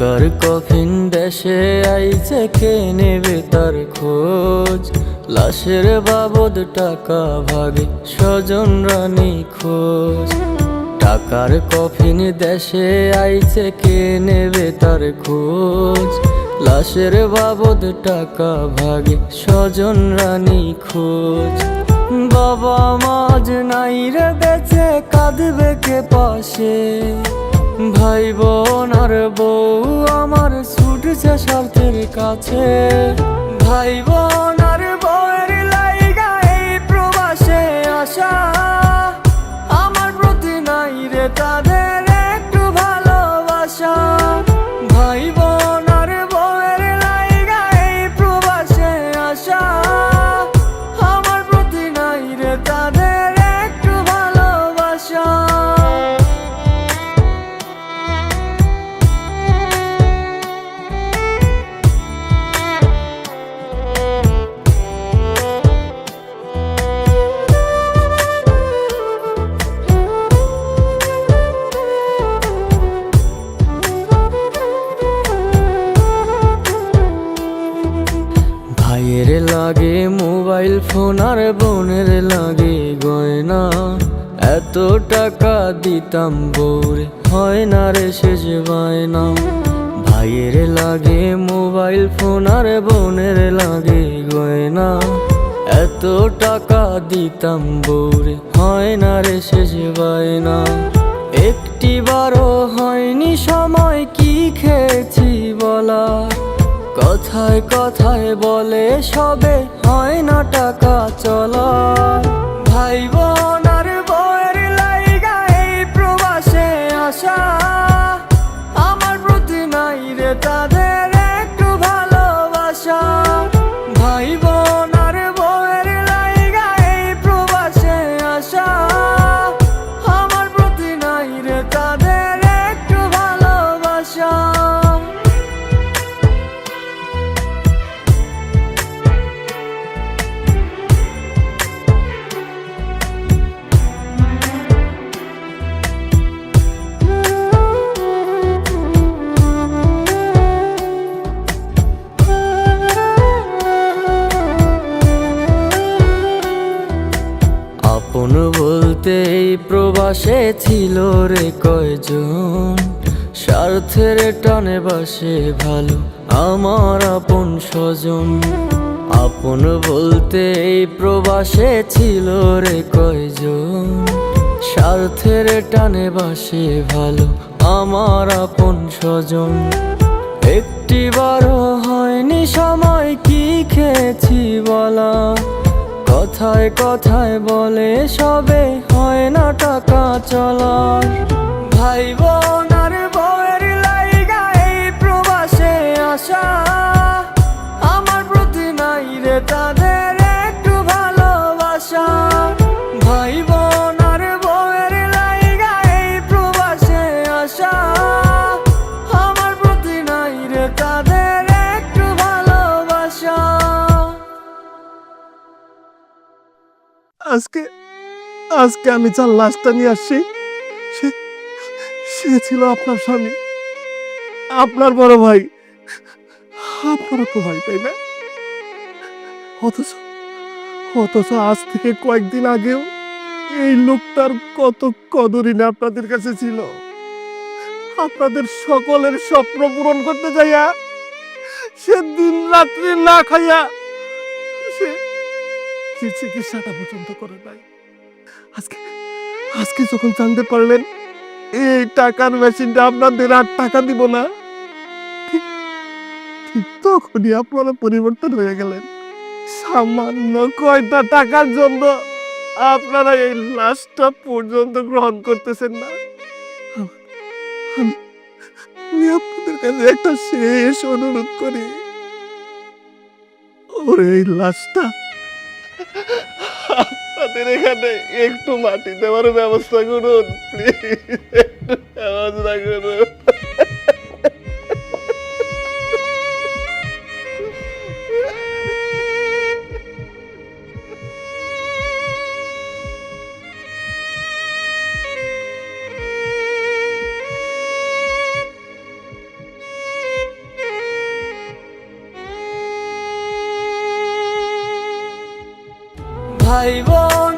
টাকার কফিন দেশে আইছে, কে নেবে তার খোঁজ? লাশের বাবদ টাকা ভাগে, স্বজন রানী খোঁজ। টাকার কফিন দেশে আইছে, কে নেবে তার খোঁজ? লাশের বাবদ টাকা ভাগে, স্বজন রানী খোঁজ। বাবা মাজ নাই রে বেঁচে, কাঁদবে কে পাশে? ভাই বোন আর বউ আমার ছুটছে স্বার্থের কাছে। ভাই বোন আর বউয়ের লাইগা এই প্রবাসে আসা, আমার প্রতি নাই রে তাদের একটু ভালোবাসা। ভাই বোন আর বউয়ের লাইগা এই প্রবাসে আসা, আমার প্রতি নাই রে তাদের একটু ভালোবাসা। ভাইয়ের লাগে মোবাইল ফোন আর বোনের লাগে গয়না, এত টাকা দিতাম বউরে হয় না রে শেষ বায়না। ভাইয়ের লাগে মোবাইল ফোন আর বোনের লাগে গয়না, এত টাকা দিতাম বউরে হয় না রে শেষ বায়না। একটিবারও হয়নি সময় কি খেয়েছি বলা, কথায় কথায় বলে সবে হয় না টাকা চলা। ভাই বোন আর বউয়ের লাইগা এই প্রবাসে আসা, আমার প্রতি নাই রে তাদের একটু ভালোবাসা। ভাই বোন আর বউয়ের লাইগা এই প্রবাসে আসা, আমার প্রতি নাই রে তাদের একটু ভালোবাসা। আপন বলতে এই প্রবাসে ছিল রে কয়জন, স্বার্থের টানে বাসে ভালো আমার আপন স্বজন। আপন বলতে এই প্রবাসে ছিল রে কয়জন, স্বার্থের টানে বাসে ভালো আমার আপন স্বজন। একটিবারও হয়নি সময় কি খেয়েছি বলা, কথায় কথায় বলে সবে হয় না টাকা চলা। ভাই বোন আর বউয়ের লাইগা এই প্রবাসে আসা, আমার প্রতি নাই রে তাদের একটু ভালোবাসা। ভাই বোন আর বউয়ের লাইগা এই প্রবাসে আসা, আমার প্রতি নাই রে তাদের একটু ভালোবাসা। আজকে আজকে আমি যার লাশটা নিয়ে আসছি সে সে ছিল আপনার স্বামী, আপনার বড় ভাই, আপনারও তো ভাই তাই না? অথচ অথচ আজ থেকে কয়েকদিন আগেও এই লোকটার কত কদরই না আপনাদের কাছে ছিল। আপনাদের সকলের স্বপ্ন পূরণ করতে যাইয়া সে দিন রাত্রি না খাইয়া সে সে চিকিৎসাটা পর্যন্ত করে নাই। আজকে আজকে যখন জানতে পারলেন এই টাকার মেশিনটা আপনাদের আর টাকা দিব না, ঠিক ঠিক তখনই আপনারা পরিবর্তন হয়ে গেলেন। সামান্য কয়টা টাকার জন্য আপনারা এই লাশটা পর্যন্ত গ্রহণ করতেছেন না। আমি আমি আপনাদের কাছে একটা শেষ অনুরোধ করি, ওরে এই লাশটা আপনাদের এখানে একটু মাটি দেওয়ার ব্যবস্থা করুন প্লিজ, একটু ব্যবস্থা করুন। ভাই বোন